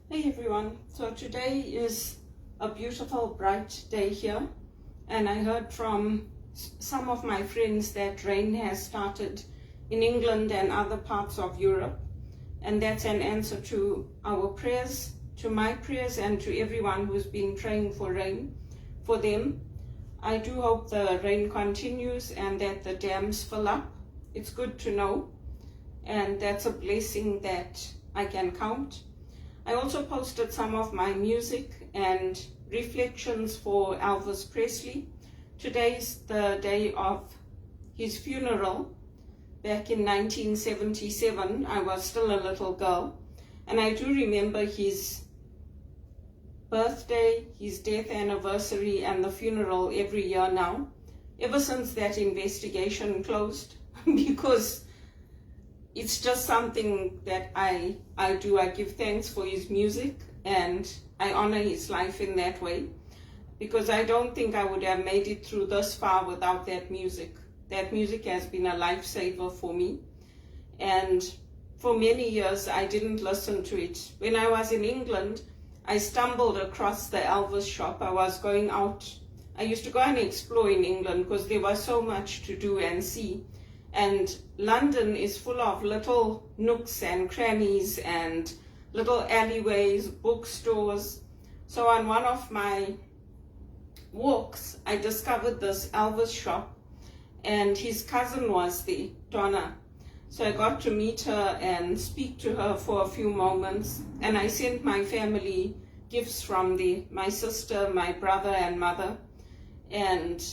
Hey everyone, so today is a beautiful bright day here, and I heard from some of my friends that rain has started in England and other parts of Europe, and that's an answer to our prayers, to my prayers, and to everyone who's been praying for rain for them. I do hope the rain continues and that the dams fill up. It's good to know, and that's a blessing that I can count. I also posted some of my music and reflections for Elvis Presley. Today's the day of his funeral. Back in 1977, I was still a little girl, and I do remember his birthday, his death anniversary, and the funeral every year now, ever since that investigation closed, because it's just something that I do. I give thanks for his music and I honor his life in that way, because I don't think I would have made it through this far without that music. That music has been a lifesaver for me, and for many years I didn't listen to it. When I was in England, I stumbled across the Elvis shop. I was going out. I used to go and explore in England because there was so much to do and see. And London is full of little nooks and crannies and little alleyways, bookstores. So on one of my walks, I discovered this Elvis shop, and his cousin was there, Donna. So I got to meet her and speak to her for a few moments, and I sent my family gifts from there, my sister, my brother and mother, and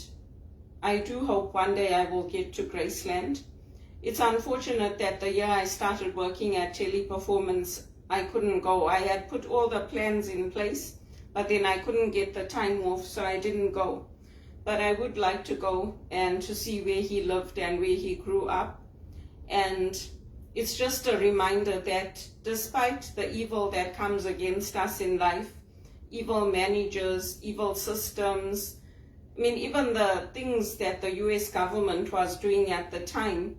I do hope one day I will get to Graceland. It's unfortunate that the year I started working at Teleperformance, I couldn't go. I had put all the plans in place, but then I couldn't get the time off, so I didn't go. But I would like to go and to see where he lived and where he grew up. And it's just a reminder that despite the evil that comes against us in life, evil managers, evil systems, I mean, even the things that the US government was doing at the time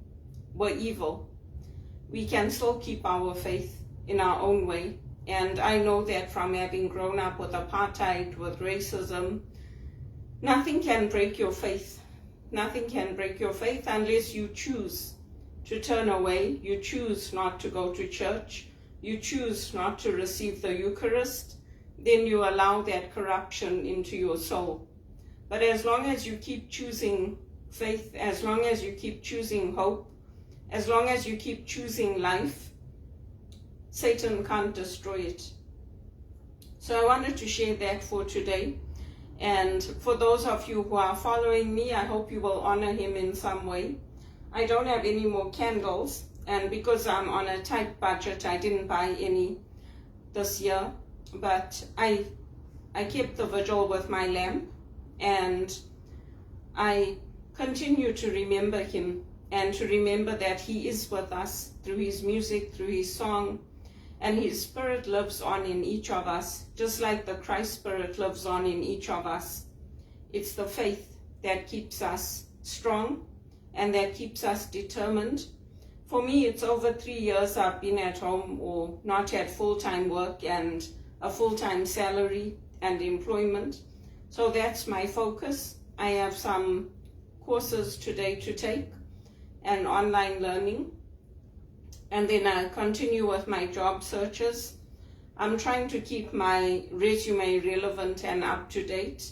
were evil. We can still keep our faith in our own way. And I know that from having grown up with apartheid, with racism, nothing can break your faith. Nothing can break your faith unless you choose to turn away. You choose not to go to church. You choose not to receive the Eucharist. Then you allow that corruption into your soul. But as long as you keep choosing faith, as long as you keep choosing hope, as long as you keep choosing life, Satan can't destroy it. So I wanted to share that for today. And for those of you who are following me, I hope you will honor him in some way. I don't have any more candles, and because I'm on a tight budget, I didn't buy any this year. But I kept the vigil with my lamp, and I continue to remember him and to remember that he is with us through his music, through his song, and his spirit lives on in each of us, just like the Christ spirit lives on in each of us. It's the faith that keeps us strong and that keeps us determined. For me, it's over 3 years I've been at home or not at full-time work and a full-time salary and employment. So that's my focus. I have some courses today to take and online learning. And then I continue with my job searches. I'm trying to keep my resume relevant and up to date.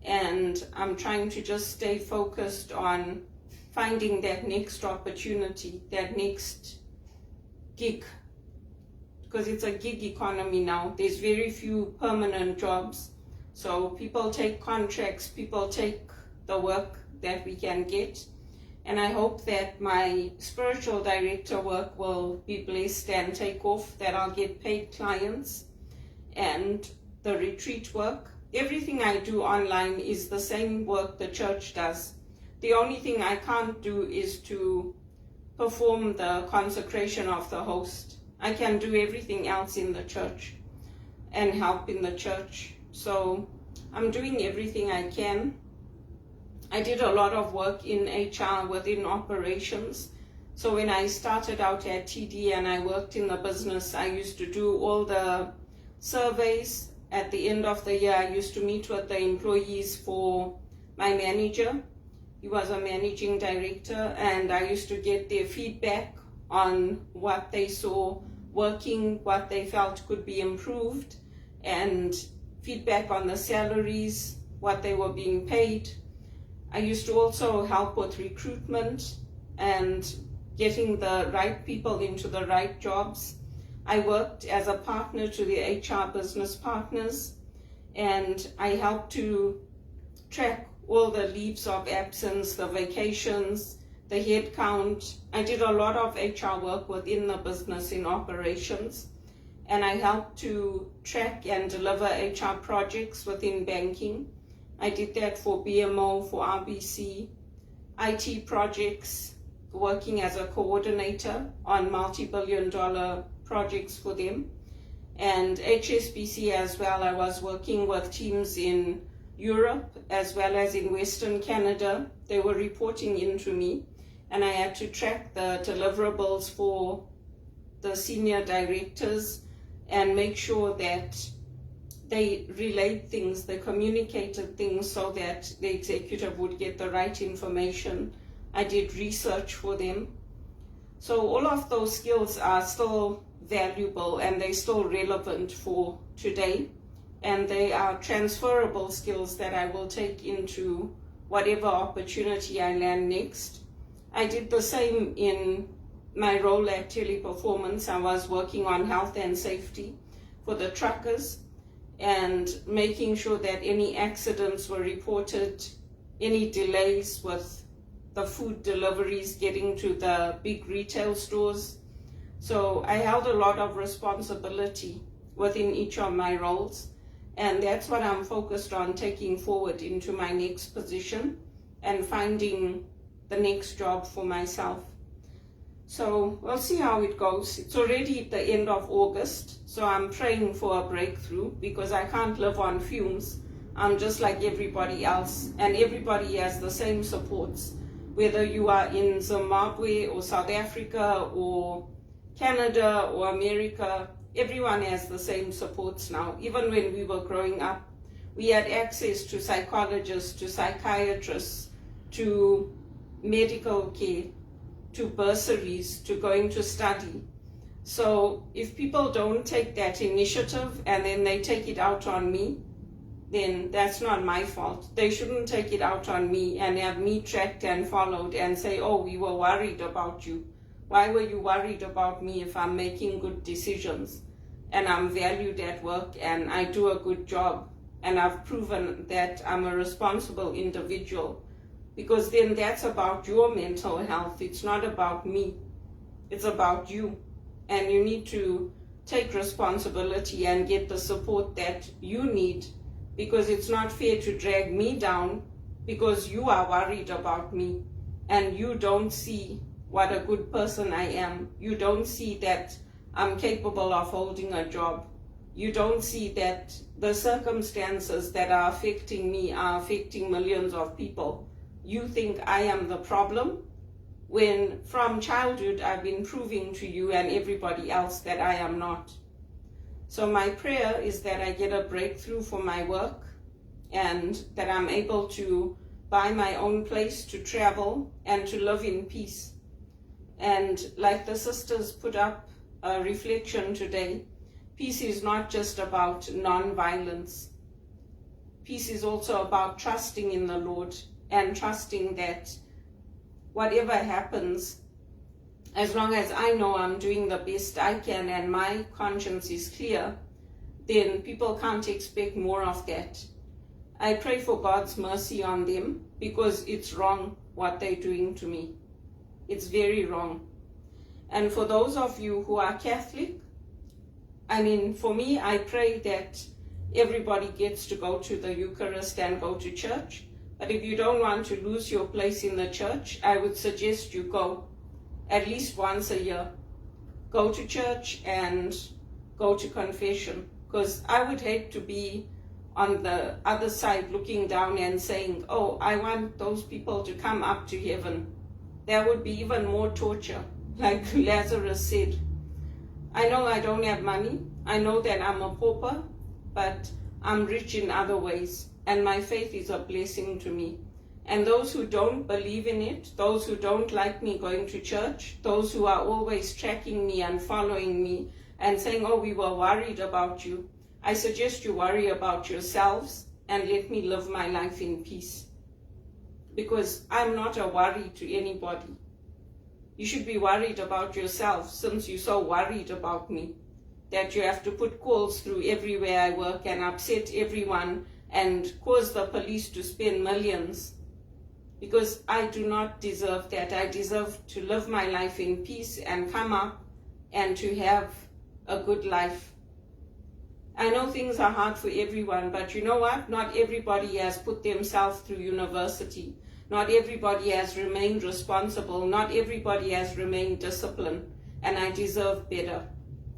And I'm trying to just stay focused on finding that next opportunity, that next gig. Because it's a gig economy now. There's very few permanent jobs. So people take contracts, people take the work that we can get. And I hope that my spiritual director work will be blessed and take off, that I'll get paid clients. And the retreat work, everything I do online is the same work the church does. The only thing I can't do is to perform the consecration of the host. I can do everything else in the church and help in the church. So I'm doing everything I can. I did a lot of work in HR within operations. So when I started out at TD and I worked in the business, I used to do all the surveys. At the end of the year, I used to meet with the employees for my manager. He was a managing director, and I used to get their feedback on what they saw working, what they felt could be improved, and feedback on the salaries, what they were being paid. I used to also help with recruitment and getting the right people into the right jobs. I worked as a partner to the HR business partners, and I helped to track all the leaves of absence, the vacations, the head count. I did a lot of HR work within the business in operations, and I helped to track and deliver HR projects within banking. I did that for BMO, for RBC, IT projects, working as a coordinator on multi-billion-dollar projects for them. And HSBC as well, I was working with teams in Europe as well as in Western Canada. They were reporting into me, and I had to track the deliverables for the senior directors and make sure that they relayed things, they communicated things so that the executive would get the right information. I did research for them. So all of those skills are still valuable and they're still relevant for today. And they are transferable skills that I will take into whatever opportunity I land next. I did the same in my role at Teleperformance. I was working on health and safety for the truckers and making sure that any accidents were reported, any delays with the food deliveries getting to the big retail stores. So I held a lot of responsibility within each of my roles, and that's what I'm focused on taking forward into my next position and finding the next job for myself. So we'll see how it goes. It's already the end of August, so I'm praying for a breakthrough because I can't live on fumes. I'm just like everybody else, and everybody has the same supports. Whether you are in Zimbabwe or South Africa or Canada or America, everyone has the same supports now. Even when we were growing up, we had access to psychologists, to psychiatrists, to medical care, to bursaries, to going to study. So if people don't take that initiative and then they take it out on me, then that's not my fault. They shouldn't take it out on me and have me tracked and followed and say, oh, we were worried about you. Why were you worried about me if I'm making good decisions and I'm valued at work and I do a good job and I've proven that I'm a responsible individual? Because then that's about your mental health. It's not about me. It's about you. And you need to take responsibility and get the support that you need, because it's not fair to drag me down because you are worried about me and you don't see what a good person I am. You don't see that I'm capable of holding a job. You don't see that the circumstances that are affecting me are affecting millions of people. You think I am the problem, when from childhood I've been proving to you and everybody else that I am not. So my prayer is that I get a breakthrough for my work and that I'm able to buy my own place to travel and to live in peace. And like the sisters put up a reflection today, peace is not just about non-violence. Peace is also about trusting in the Lord and trusting that whatever happens, as long as I know I'm doing the best I can and my conscience is clear, then people can't expect more of that. I pray for God's mercy on them because it's wrong what they're doing to me. It's very wrong. And for those of you who are Catholic, for me, I pray that everybody gets to go to the Eucharist and go to church. But if you don't want to lose your place in the church, I would suggest you go at least once a year. Go to church and go to confession. Because I would hate to be on the other side looking down and saying, oh, I want those people to come up to heaven. That would be even more torture. Like Lazarus said, I know I don't have money. I know that I'm a pauper, but I'm rich in other ways, and my faith is a blessing to me. And those who don't believe in it, those who don't like me going to church, those who are always tracking me and following me and saying, oh, we were worried about you, I suggest you worry about yourselves and let me live my life in peace. Because I'm not a worry to anybody. You should be worried about yourself, since you're so worried about me that you have to put calls through everywhere I work and upset everyone and cause the police to spend millions. Because I do not deserve that. I deserve to live my life in peace and come up and to have a good life. I know things are hard for everyone, but you know what? Not everybody has put themselves through university. Not everybody has remained responsible. Not everybody has remained disciplined. And I deserve better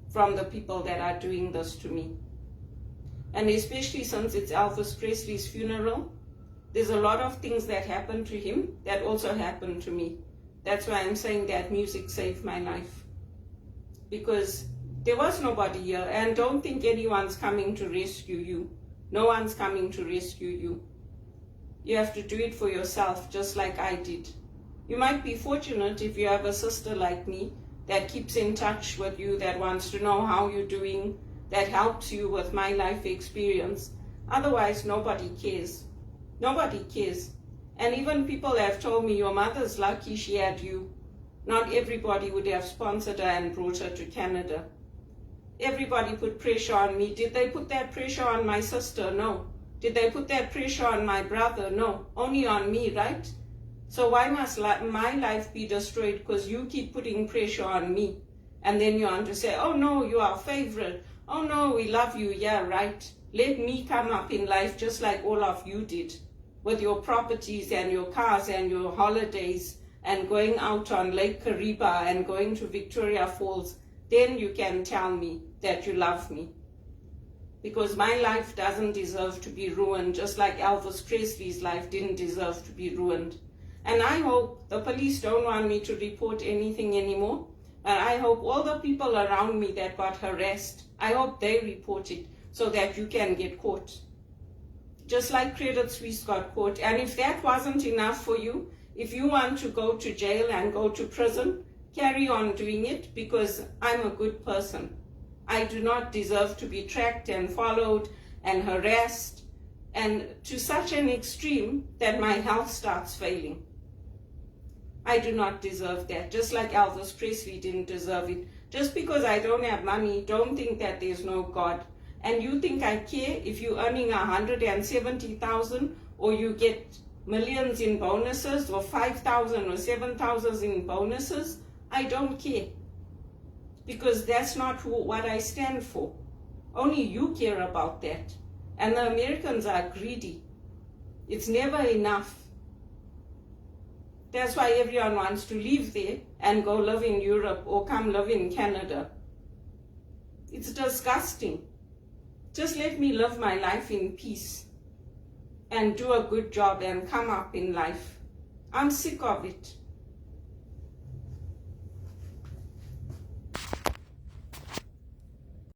from the people that are doing this to me. And especially since it's Elvis Presley's funeral, there's a lot of things that happened to him that also happened to me. That's why I'm saying that music saved my life. Because there was nobody here, and don't think anyone's coming to rescue you. No one's coming to rescue you. You have to do it for yourself, just like I did. You might be fortunate if you have a sister like me that keeps in touch with you, that wants to know how you're doing, that helps you with my life experience. Otherwise, nobody cares. Nobody cares. And even people have told me, your mother's lucky she had you. Not everybody would have sponsored her and brought her to Canada. Everybody put pressure on me. Did they put that pressure on my sister? No. Did they put that pressure on my brother? No. Only on me, right? So why must my life be destroyed because you keep putting pressure on me? And then you want to say, oh no, you are favorite. Oh no, we love you. Yeah, right. Let me come up in life just like all of you did, with your properties and your cars and your holidays and going out on Lake Kariba and going to Victoria Falls. Then you can tell me that you love me. Because my life doesn't deserve to be ruined, just like Elvis Presley's life didn't deserve to be ruined. And I hope the police don't want me to report anything anymore. And I hope all the people around me that got harassed, I hope they report it so that you can get caught. Just like Credit Suisse got caught. And if that wasn't enough for you, if you want to go to jail and go to prison, carry on doing it, because I'm a good person. I do not deserve to be tracked and followed and harassed, and to such an extreme that my health starts failing. I do not deserve that, just like Elvis Presley didn't deserve it. Just because I don't have money, don't think that there's no God. And you think I care if you're earning 170,000 or you get millions in bonuses or 5,000 or 7,000 in bonuses? I don't care. Because that's not what I stand for. Only you care about that. And the Americans are greedy. It's never enough. That's why everyone wants to leave there and go live in Europe or come live in Canada. It's disgusting. Just let me live my life in peace and do a good job and come up in life. I'm sick of it.